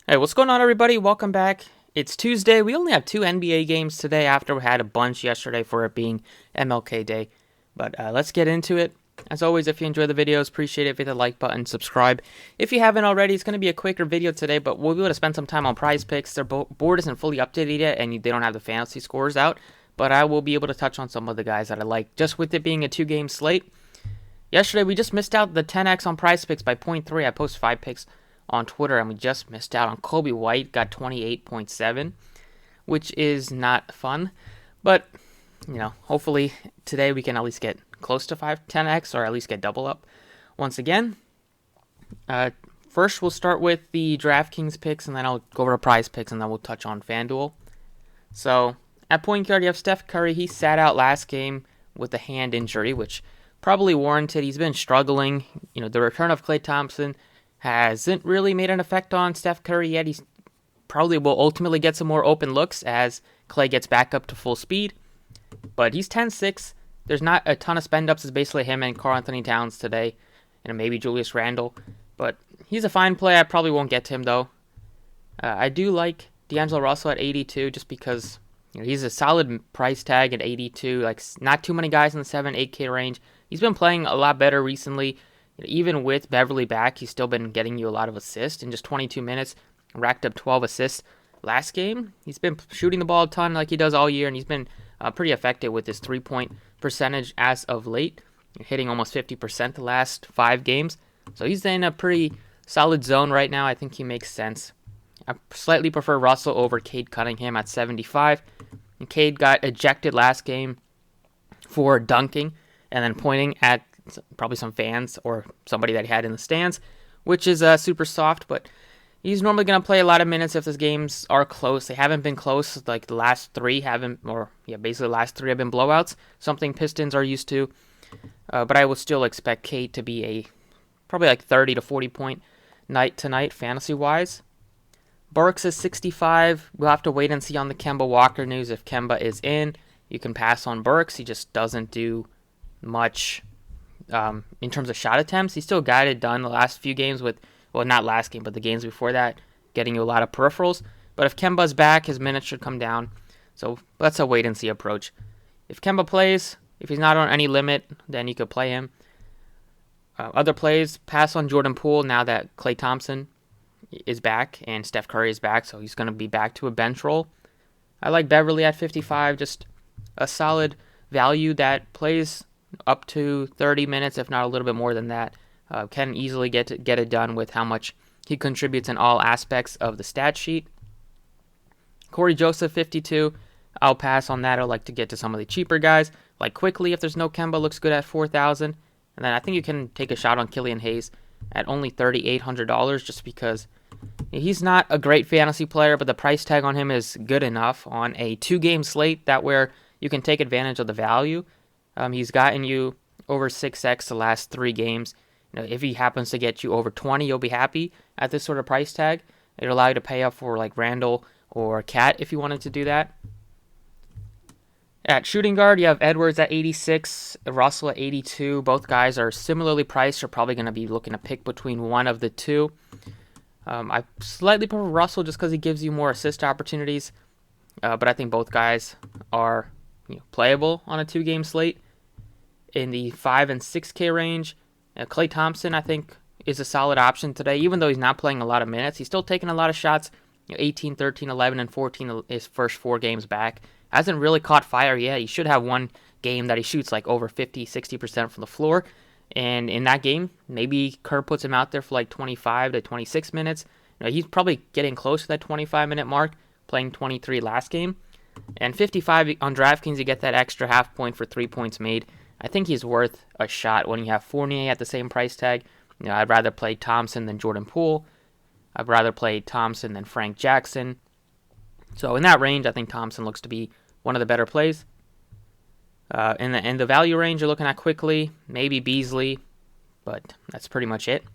Hey, what's going on, everybody? Welcome back. It's Tuesday. We only have two NBA games today after we had a bunch yesterday for it being MLK Day. But let's get into it. As always, if you enjoy the videos, appreciate it if you hit the like button, subscribe. If you haven't already, it's going to be a quicker video today, but we'll be able to spend some time on PrizePicks. Their board isn't fully updated yet, and they don't have the fantasy scores out. But I will be able to touch on some of the guys that I like, just with it being a two-game slate. Yesterday, we just missed out the 10x on PrizePicks by 0.3. I posted 5 picks on Twitter, and we just missed out on Kobe White, got 28.7, which is not fun. But, hopefully today we can at least get close to 10x, or at least get double up once again. First, we'll start with the DraftKings picks, and then I'll go over to PrizePicks, and then we'll touch on FanDuel. So, at point guard, you have Steph Curry. He sat out last game with a hand injury, which probably warranted. He's been struggling. The return of Klay Thompson hasn't really made an effect on Steph Curry yet. He probably will ultimately get some more open looks as Klay gets back up to full speed. But he's 10-6. There's not a ton of spend-ups. It's basically him and Karl-Anthony Towns today, and maybe Julius Randle. But he's a fine play. I probably won't get to him, though. I do like D'Angelo Russell at 82 just because he's a solid price tag at 82. Like, not too many guys in the 7-8K range. He's been playing a lot better recently. Even with Beverly back, he's still been getting you a lot of assists. In just 22 minutes, racked up 12 assists last game. He's been shooting the ball a ton like he does all year, and he's been pretty effective with his three-point percentage as of late, hitting almost 50% the last 5 games. So he's in a pretty solid zone right now. I think he makes sense. I slightly prefer Russell over Cade Cunningham at 75. And Cade got ejected last game for dunking and then pointing at probably some fans or somebody that he had in the stands, which is super soft, but he's normally going to play a lot of minutes if these games are close. They haven't been close, like the last 3 haven't, basically the last 3 have been blowouts, something Pistons are used to, but I would still expect Cade to be probably like 30 to 40 point night tonight fantasy-wise. Burks is 65. We'll have to wait and see on the Kemba Walker news. If Kemba is in, you can pass on Burks. He just doesn't do much in terms of shot attempts. He still got it done the last few games with, not last game, but the games before that, getting you a lot of peripherals. But if Kemba's back, his minutes should come down. So that's a wait-and-see approach. If Kemba plays, if he's not on any limit, then you could play him. Other plays, pass on Jordan Poole now that Klay Thompson is back and Steph Curry is back, so he's going to be back to a bench role. I like Beverly at 55, just a solid value that plays up to 30 minutes, if not a little bit more than that. Can easily get it done with how much he contributes in all aspects of the stat sheet. Corey Joseph, 52. I'll pass on that. I like to get to some of the cheaper guys, like Quickly if there's no Kemba, looks good at 4,000. And then I think you can take a shot on Killian Hayes at only $3,800 just because he's not a great fantasy player, but the price tag on him is good enough on a 2-game slate that where you can take advantage of the value. He's gotten you over 6x the last 3 games. If he happens to get you over 20, you'll be happy at this sort of price tag. It'll allow you to pay up for like Randall or Cat if you wanted to do that. At shooting guard, you have Edwards at 86, Russell at 82. Both guys are similarly priced. You're probably going to be looking to pick between one of the two. I slightly prefer Russell just because he gives you more assist opportunities. But I think both guys are playable on a 2-game slate. In the 5 and 6K range, Klay Thompson, I think, is a solid option today. Even though he's not playing a lot of minutes, he's still taking a lot of shots. 18, 13, 11, and 14 his first 4 games back. Hasn't really caught fire yet. He should have one game that he shoots like over 50, 60% from the floor. And in that game, maybe Kerr puts him out there for like 25 to 26 minutes. He's probably getting close to that 25-minute mark, playing 23 last game. And 55 on DraftKings, you get that extra half point for 3 points made. I think he's worth a shot when you have Fournier at the same price tag. I'd rather play Thompson than Jordan Poole. I'd rather play Thompson than Frank Jackson. So in that range, I think Thompson looks to be one of the better plays. In the value range, you're looking at Quickly, maybe Beasley, but that's pretty much it.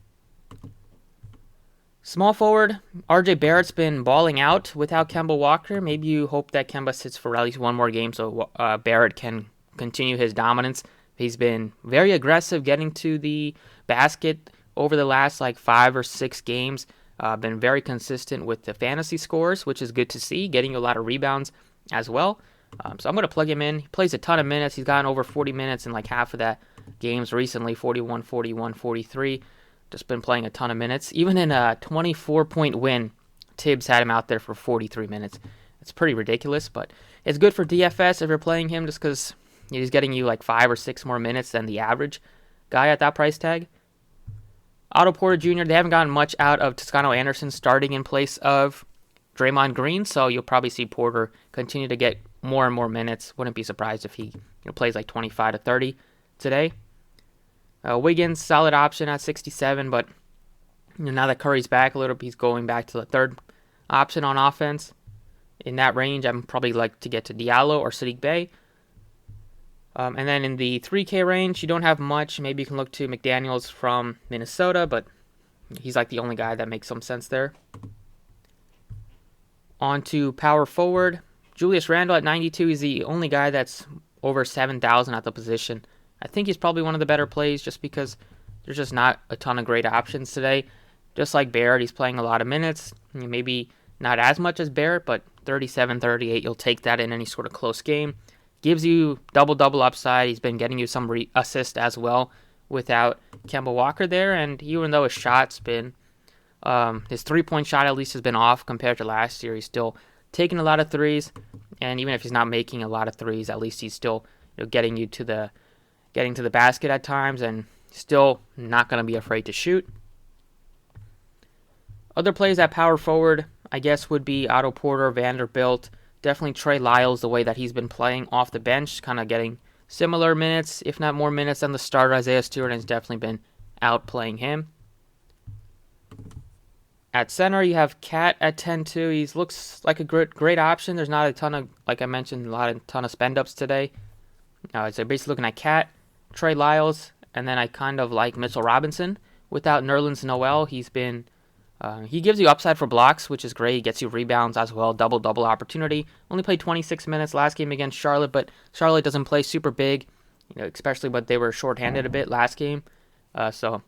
Small forward, RJ Barrett's been balling out without Kemba Walker. Maybe you hope that Kemba sits for at least one more game so Barrett can continue his dominance. He's been very aggressive getting to the basket over the last like 5 or 6 games. Been very consistent with the fantasy scores, which is good to see, getting you a lot of rebounds as well. So I'm going to plug him in. He plays a ton of minutes. He's gotten over 40 minutes in like half of that games recently, 41, 41, 43. Just been playing a ton of minutes. Even in a 24-point win, Tibbs had him out there for 43 minutes. It's pretty ridiculous, but it's good for DFS if you're playing him just because he's getting you like 5 or 6 more minutes than the average guy at that price tag. Otto Porter Jr., they haven't gotten much out of Toscano Anderson starting in place of Draymond Green, so you'll probably see Porter continue to get more and more minutes. Wouldn't be surprised if he plays like 25 to 30 today. Wiggins, solid option at 67, but now that Curry's back a little bit, he's going back to the third option on offense. In that range, I'm probably like to get to Diallo or Sadiq Bey. And then in the 3K range, you don't have much. Maybe you can look to McDaniels from Minnesota, but he's like the only guy that makes some sense there. On to power forward. Julius Randle at 92 is the only guy that's over 7,000 at the position. I think he's probably one of the better plays just because there's just not a ton of great options today. Just like Barrett, he's playing a lot of minutes. Maybe not as much as Barrett, but 37, 38, you'll take that in any sort of close game. Gives you double-double upside. He's been getting you some assist as well without Kemba Walker there. And even though his shot's been, his three-point shot at least has been off compared to last year, he's still taking a lot of threes. And even if he's not making a lot of threes, at least he's still getting to the basket at times and still not going to be afraid to shoot. Other plays at power forward, I guess, would be Otto Porter, Vanderbilt. Definitely Trey Lyles, the way that he's been playing off the bench, kind of getting similar minutes, if not more minutes than the starter. Isaiah Stewart has definitely been outplaying him. At center, you have Cat at 10-2. He looks like a great option. There's not a ton of, like I mentioned, ton of spend-ups today. So basically looking at Cat, Trey Lyles, and then I kind of like Mitchell Robinson. Without Nerlens Noel, he gives you upside for blocks, which is great. He gets you rebounds as well, double-double opportunity. Only played 26 minutes last game against Charlotte, but Charlotte doesn't play super big, especially when they were shorthanded a bit last game. So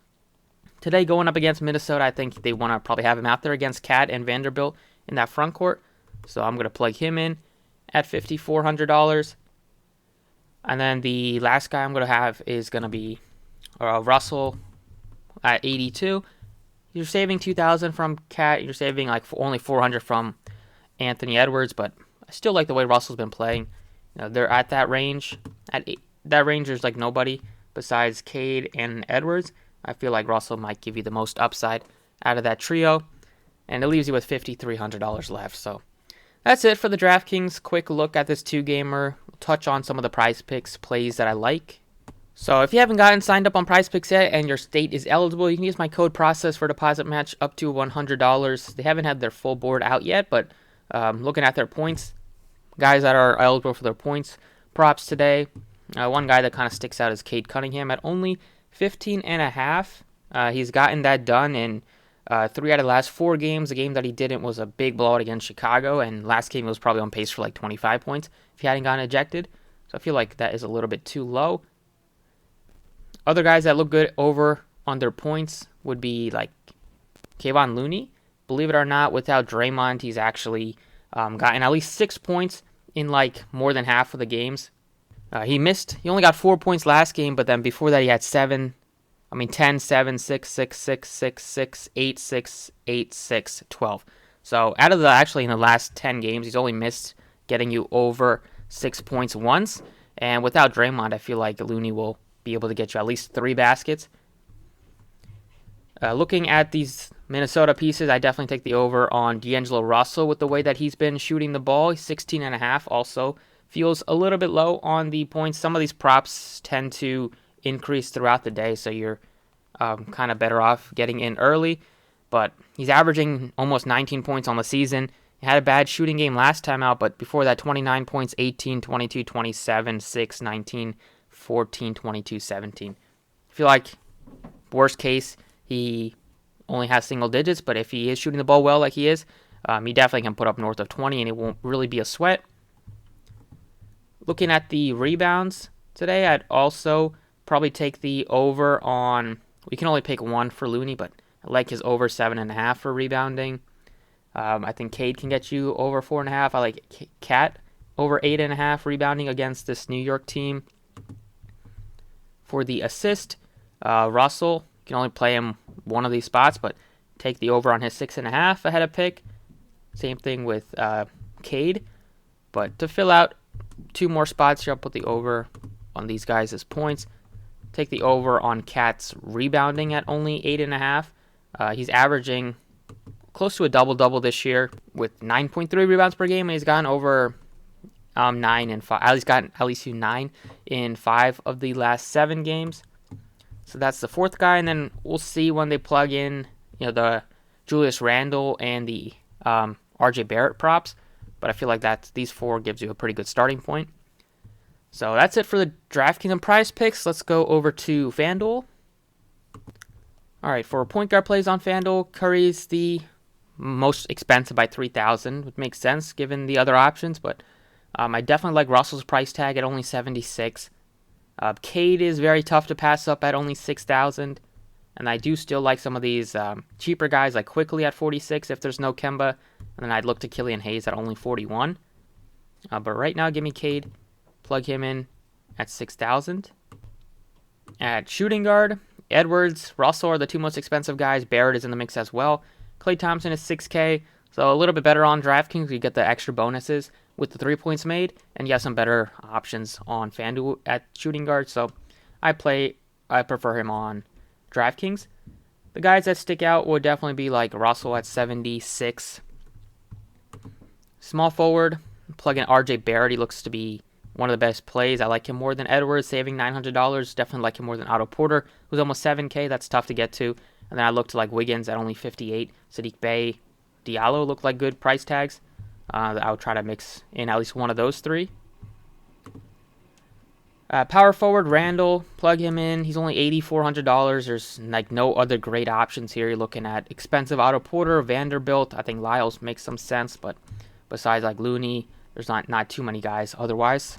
today going up against Minnesota, I think they want to probably have him out there against Cat and Vanderbilt in that front court. So I'm going to plug him in at $5,400. And then the last guy I'm going to have is going to be Russell at 82. You're saving $2,000 from Cat. You're saving like only $400 from Anthony Edwards, but I still like the way Russell's been playing. They're at that range. That range, there's like nobody besides Cade and Edwards. I feel like Russell might give you the most upside out of that trio, and it leaves you with $5,300 left. So that's it for the DraftKings. Quick look at this two-gamer. We'll touch on some of the PrizePicks plays that I like. So if you haven't gotten signed up on PrizePicks yet and your state is eligible, you can use my code process for deposit match up to $100. They haven't had their full board out yet, but looking at their points, guys that are eligible for their points props today. One guy that kind of sticks out is Cade Cunningham at only 15.5. He's gotten that done in 3 out of the last 4 games. The game that he didn't was a big blowout against Chicago, and last game he was probably on pace for like 25 points if he hadn't gotten ejected. So I feel like that is a little bit too low. Other guys that look good over on their points would be like Kevon Looney. Believe it or not, without Draymond, he's actually gotten at least 6 points in like more than half of the games. He only got 4 points last game, but then before that he had 10, 7, 6, 6, 6, 6, 6, 8, 6, 8, 6, 12. So out of in the last 10 games, he's only missed getting you over 6 points once. And without Draymond, I feel like Looney will be able to get you at least 3 baskets. Looking at these Minnesota pieces, I definitely take the over on D'Angelo Russell with the way that he's been shooting the ball. He's 16.5 also. Feels a little bit low on the points. Some of these props tend to increase throughout the day, so you're kind of better off getting in early. But he's averaging almost 19 points on the season. He had a bad shooting game last time out, but before that, 29 points, 18, 22, 27, 6, 19, 14, 22, 17. I feel like worst case, he only has single digits, but if he is shooting the ball well like he is, he definitely can put up north of 20, and it won't really be a sweat. Looking at the rebounds today, I'd also probably take the over on, we can only pick one for Looney, but I like his over 7.5 for rebounding. I think Cade can get you over 4.5. I like Cat over 8.5 rebounding against this New York team. For the assist, Russell, you can only play him one of these spots, but take the over on his 6.5 ahead of pick. Same thing with Cade. But to fill out 2 more spots here, I'll put the over on these guys as points. Take the over on Cat's rebounding at only 8.5. He's averaging close to a double-double this year with 9.3 rebounds per game, and he's gotten over 9 and 5. He's gotten at least 9 in 5 of the last 7 games. So that's the 4th guy, and then we'll see when they plug in, the Julius Randle and the RJ Barrett props. But I feel like these 4 gives you a pretty good starting point. So that's it for the DraftKings and PrizePicks. Let's go over to FanDuel. All right, for point guard plays on FanDuel, Curry's the most expensive by $3,000, which makes sense given the other options. But I definitely like Russell's price tag at only $76. Cade is very tough to pass up at only $6,000. And I do still like some of these cheaper guys like Quickly at $46 if there's no Kemba. And then I'd look to Killian Hayes at only $41. But right now, give me Cade. Plug him in at $6,000. At shooting guard, Edwards, Russell are the 2 most expensive guys. Barrett is in the mix as well. Klay Thompson is $6K. So a little bit better on DraftKings. You get the extra bonuses with the 3 points made. And you have some better options on FanDuel at shooting guard. So I prefer him on DraftKings. The guys that stick out would definitely be like Russell at 76. Small forward, plug in RJ Barrett. He looks to be one of the best plays. I like him more than Edwards, saving $900. Definitely like him more than Otto Porter, who's almost $7K. That's tough to get to. And then I look to like Wiggins at only $58. Sadiq Bey, Diallo look like good price tags. I would try to mix in at least one of those 3. Power forward, Randall, plug him in. He's only $8,400. There's like no other great options here. You're looking at expensive Otto Porter, Vanderbilt. I think Lyles makes some sense, but besides like Looney, there's not too many guys otherwise.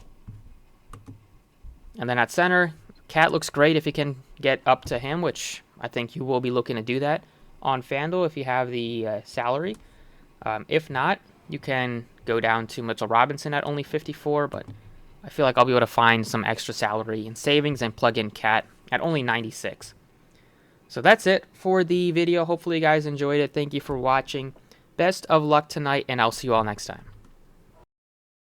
And then at center, Cat looks great if you can get up to him, which I think you will be looking to do that on FanDuel if you have the salary. If not, you can go down to Mitchell Robinson at only $54, but I feel like I'll be able to find some extra salary in savings and plug in Cat at only $96. So that's it for the video. Hopefully you guys enjoyed it. Thank you for watching. Best of luck tonight, and I'll see you all next time.